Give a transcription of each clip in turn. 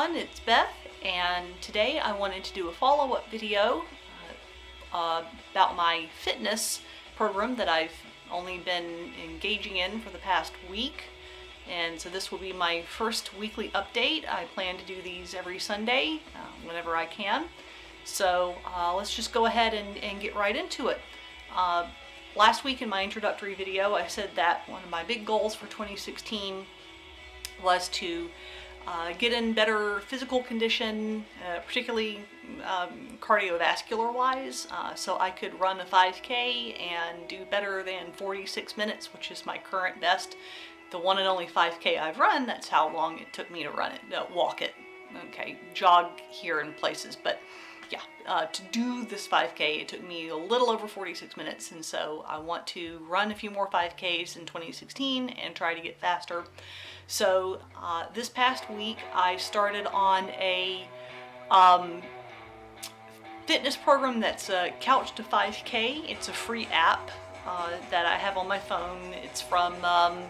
everyone, it's Beth, and today I wanted to do a follow-up video about my fitness program that I've only been engaging in for the past week. And so this will be my first weekly update. I plan to do these every Sunday, whenever I can. So let's just go ahead and get right into it. Last week in my introductory video, I said that one of my big goals for 2016 was to get in better physical condition, particularly cardiovascular wise, so I could run a 5K and do better than 46 minutes, which is my current best. The one and only 5K I've run, that's how long it took me to run it, walk it. Okay, jog here in places, but yeah, to do this 5K, it took me a little over 46 minutes, and so I want to run a few more 5Ks in 2016 and try to get faster. So this past week I started on a fitness program that's Couch to 5K. It's a free app that I have on my phone. It's from, I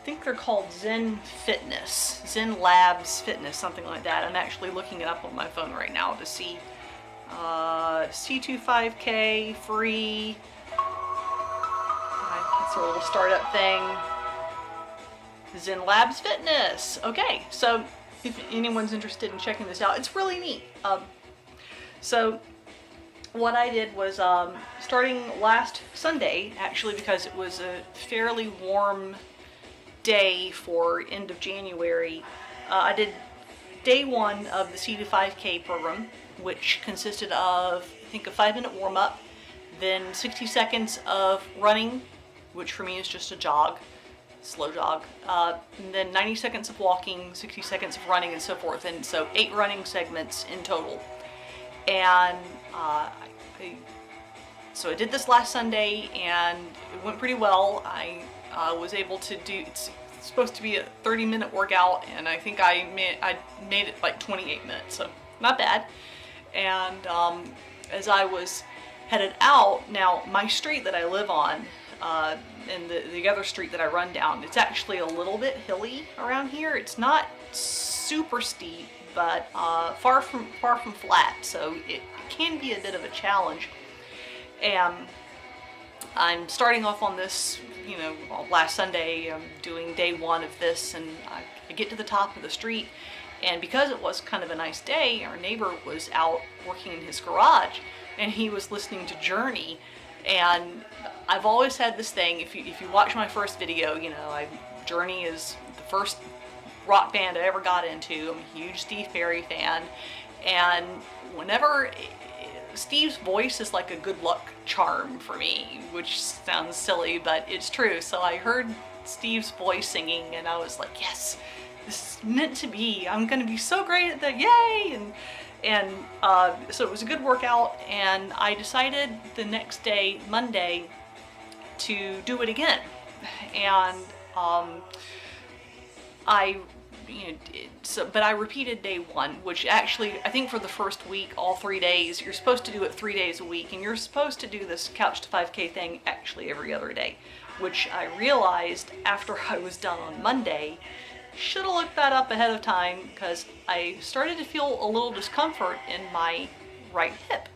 think they're called Zen Fitness, Zen Labs Fitness, something like that. I'm actually looking it up on my phone right now to see. C2 5K, free. It's a little startup thing. Zen Labs Fitness. Okay, so if anyone's interested in checking this out, it's really neat. So what I did was, starting last Sunday, actually, because it was a fairly warm day for end of January, I did day one of the C to 5K program, which consisted of, I think, a 5-minute warm-up, then 60 seconds of running, which for me is just a jog, slow jog, and then 90 seconds of walking, 60 seconds of running, and so forth. And so 8 running segments in total. And so I did this last Sunday, and it went pretty well. I was able to do, it's supposed to be a 30-minute workout, and I think I made it like 28 minutes, so not bad. And as I was headed out, now my street that I live on, and the other street that I run down, it's actually a little bit hilly around here. It's not super steep, but far from flat, so it can be a bit of a challenge. And I'm starting off on this, you know, last Sunday, I'm doing day one of this, and I get to the top of the street, and because it was kind of a nice day, our neighbor was out working in his garage, and he was listening to Journey. And I've always had this thing, if you watch my first video, you know, Journey is the first rock band I ever got into. I'm a huge Steve Perry fan, and whenever Steve's voice is like a good luck charm for me, which sounds silly, but it's true. So I heard Steve's voice singing, and I was like, yes, this is meant to be. I'm gonna be so great at that, yay! And so it was a good workout, and I decided the next day, Monday, to do it again. And but I repeated day one, which actually, I think for the first week, all 3 days, you're supposed to do it 3 days a week, and you're supposed to do this Couch to 5K thing actually every other day, which I realized after I was done on Monday. Should have looked that up ahead of time, because I started to feel a little discomfort in my right hip.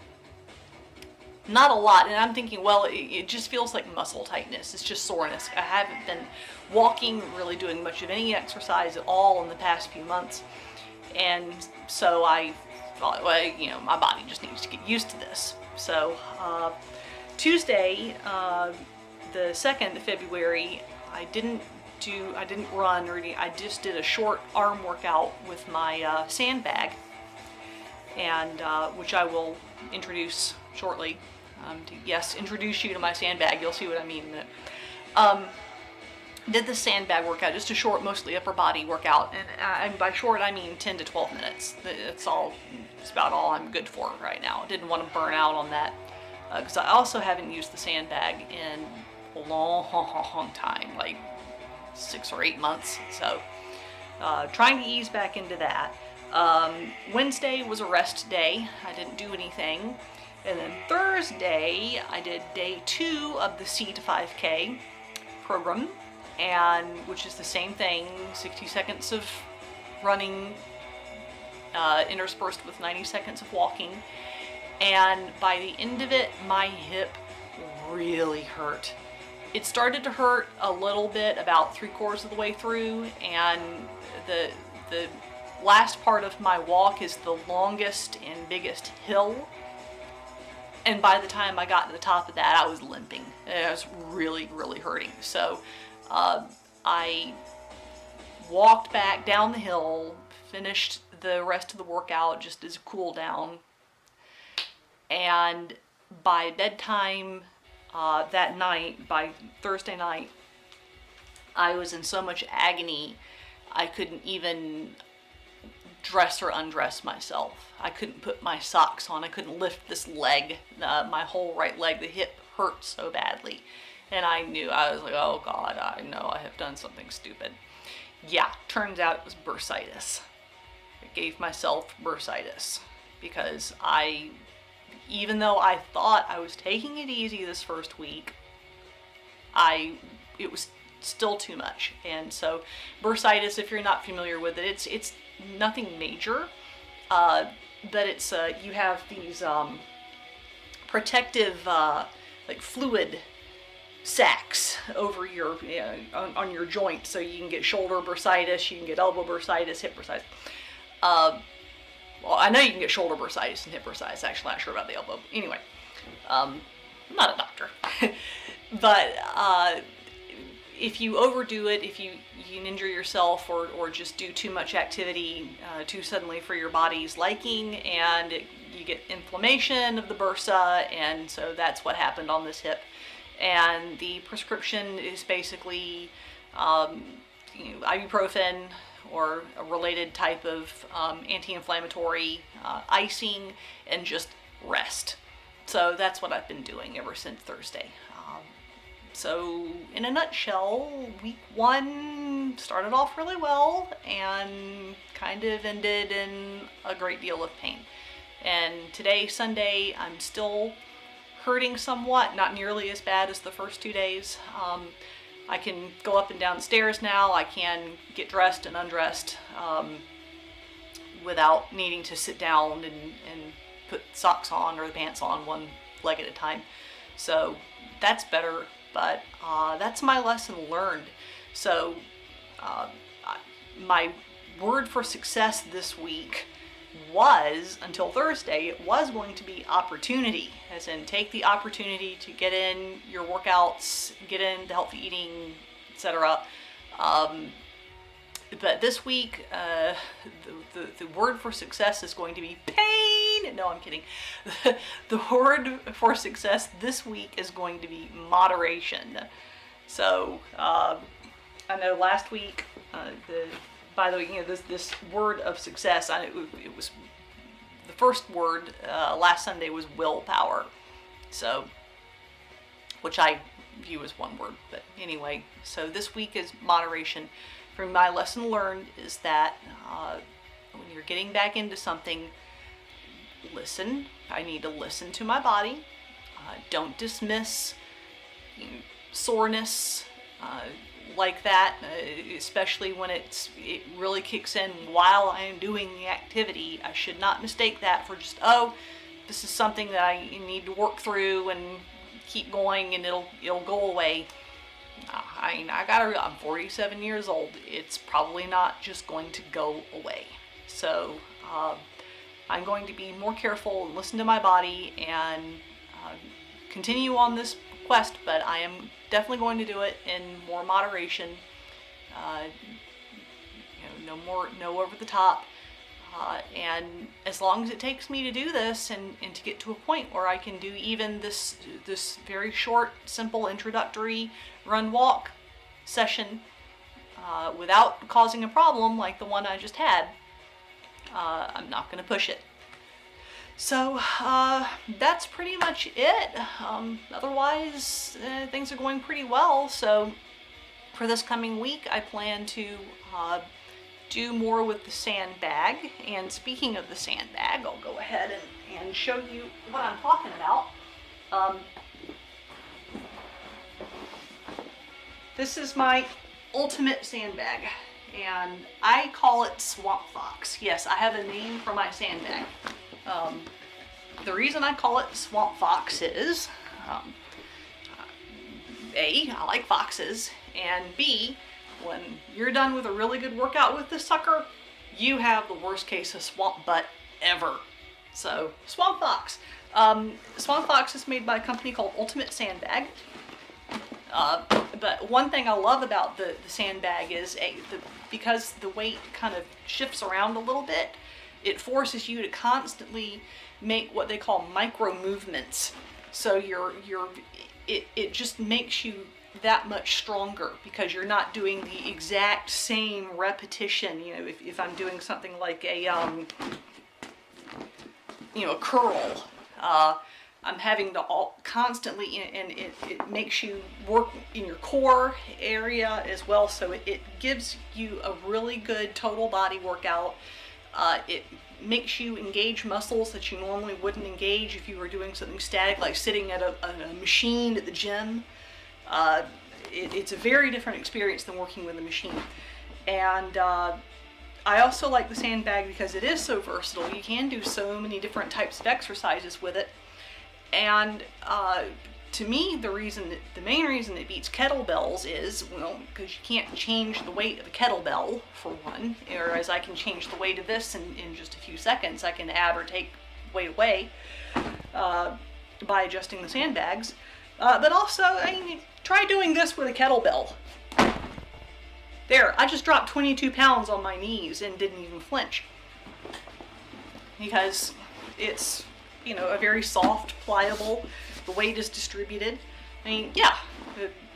Not a lot, and I'm thinking, well, it just feels like muscle tightness. It's just soreness. I haven't been walking, really doing much of any exercise at all in the past few months, and so I thought, well, you know, my body just needs to get used to this. So Tuesday, the 2nd of February, I didn't run or anything. I just did a short arm workout with my sandbag, and which I will introduce shortly. Introduce you to my sandbag. You'll see what I mean in a minute. Did the sandbag workout, just a short, mostly upper body workout, and by short I mean 10 to 12 minutes. That's about all I'm good for right now. I didn't want to burn out on that, because I also haven't used the sandbag in a long time, like 6 or 8 months, so trying to ease back into that. Wednesday was a rest day. I didn't do anything. And then Thursday, I did day 2 of the C to 5K program, and which is the same thing, 60 seconds of running, interspersed with 90 seconds of walking. And by the end of it, my hip really hurt. It started to hurt a little bit about 3/4 of the way through, and the last part of my walk is the longest and biggest hill. And by the time I got to the top of that, I was limping. It was really, really hurting. So I walked back down the hill, finished the rest of the workout just as a cool down. And by bedtime that night, by Thursday night, I was in so much agony, I couldn't even dress or undress myself. I couldn't put my socks on. I couldn't lift this leg, my whole right leg. The hip hurt so badly. And I knew, I was like, oh God, I know I have done something stupid. Yeah, turns out it was bursitis. I gave myself bursitis because even though I thought I was taking it easy this first week, it was still too much. And so bursitis, if you're not familiar with it, it's nothing major, but it's you have these protective like fluid sacs over your on your joint, so you can get shoulder bursitis, you can get elbow bursitis, hip bursitis. Well, I know you can get shoulder bursitis and hip bursitis. Actually, I'm not sure about the elbow. Anyway, I'm not a doctor. But if you overdo it, if you can injure yourself or just do too much activity too suddenly for your body's liking, and you get inflammation of the bursa, and so that's what happened on this hip. And the prescription is basically ibuprofen or a related type of anti-inflammatory, icing, and just rest. So that's what I've been doing ever since Thursday. So in a nutshell, week 1 started off really well and kind of ended in a great deal of pain. And today, Sunday, I'm still hurting somewhat, not nearly as bad as the first 2 days. I can go up and down stairs now. I can get dressed and undressed without needing to sit down and put socks on or the pants on one leg at a time. So that's better, but that's my lesson learned. So my word for success this week was, until Thursday, it was going to be opportunity, as in take the opportunity to get in your workouts, get in the healthy eating, etc. But this week, the word for success is going to be pain. No, I'm kidding. The word for success this week is going to be moderation. So I know last week, by the way, this word of success, it was the first word last Sunday was willpower. So, which I view as one word, but anyway. So this week is moderation. From my lesson learned is that when you're getting back into something, listen. I need to listen to my body. Don't dismiss soreness. Like that, especially when it really kicks in while I am doing the activity. I should not mistake that for just, oh, this is something that I need to work through and keep going and it'll go away. I'm 47 years old. It's probably not just going to go away. So I'm going to be more careful and listen to my body and continue on this quest, but I am definitely going to do it in more moderation. No over the top. And as long as it takes me to do this and to get to a point where I can do even this very short, simple introductory run-walk session without causing a problem like the one I just had, I'm not going to push it. So that's pretty much it. Otherwise, things are going pretty well. So for this coming week, I plan to do more with the sandbag. And speaking of the sandbag, I'll go ahead and show you what I'm talking about. This is my ultimate sandbag. and I call it Swampfox. Yes, I have a name for my sandbag. The reason I call it Swampfox is, A, I like foxes, and B, when you're done with a really good workout with this sucker, you have the worst case of swamp butt ever. So, Swampfox. Swampfox is made by a company called Ultimate Sandbag. But one thing I love about the sandbag is because the weight kind of shifts around a little bit, it forces you to constantly make what they call micro movements. So it just makes you that much stronger because you're not doing the exact same repetition. You know, if I'm doing something like a curl, I'm having to constantly, and it makes you work in your core area as well, so it gives you a really good total body workout. It makes you engage muscles that you normally wouldn't engage if you were doing something static, like sitting at a machine at the gym. It's a very different experience than working with a machine. And I also like the sandbag because it is so versatile. You can do so many different types of exercises with it. And to me, the main reason it beats kettlebells is, well, because you can't change the weight of a kettlebell, for one, whereas I can change the weight of this in just a few seconds. I can add or take weight away by adjusting the sandbags. But also, try doing this with a kettlebell. There, I just dropped 22 pounds on my knees and didn't even flinch. Because it's, a very soft, pliable, the weight is distributed. Yeah,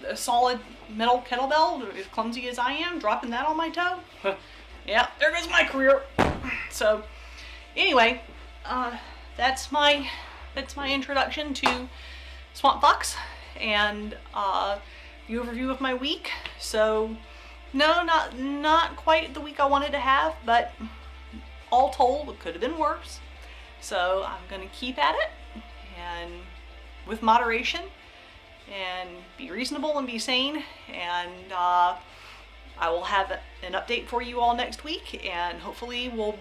a solid metal kettlebell, as clumsy as I am, dropping that on my toe. Yeah, there goes my career. So, anyway, that's my introduction to Swampfox and the overview of my week. So, no, not quite the week I wanted to have, but all told, it could have been worse. So I'm going to keep at it, and with moderation, and be reasonable and be sane, and I will have an update for you all next week, and hopefully we'll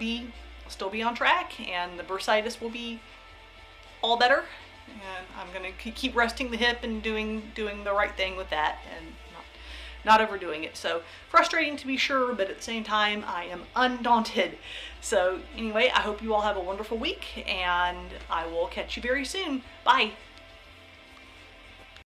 still be on track, and the bursitis will be all better, and I'm going to keep resting the hip and doing the right thing with that, and not overdoing it. So frustrating to be sure, but at the same time, I am undaunted. So anyway, I hope you all have a wonderful week, and I will catch you very soon. Bye.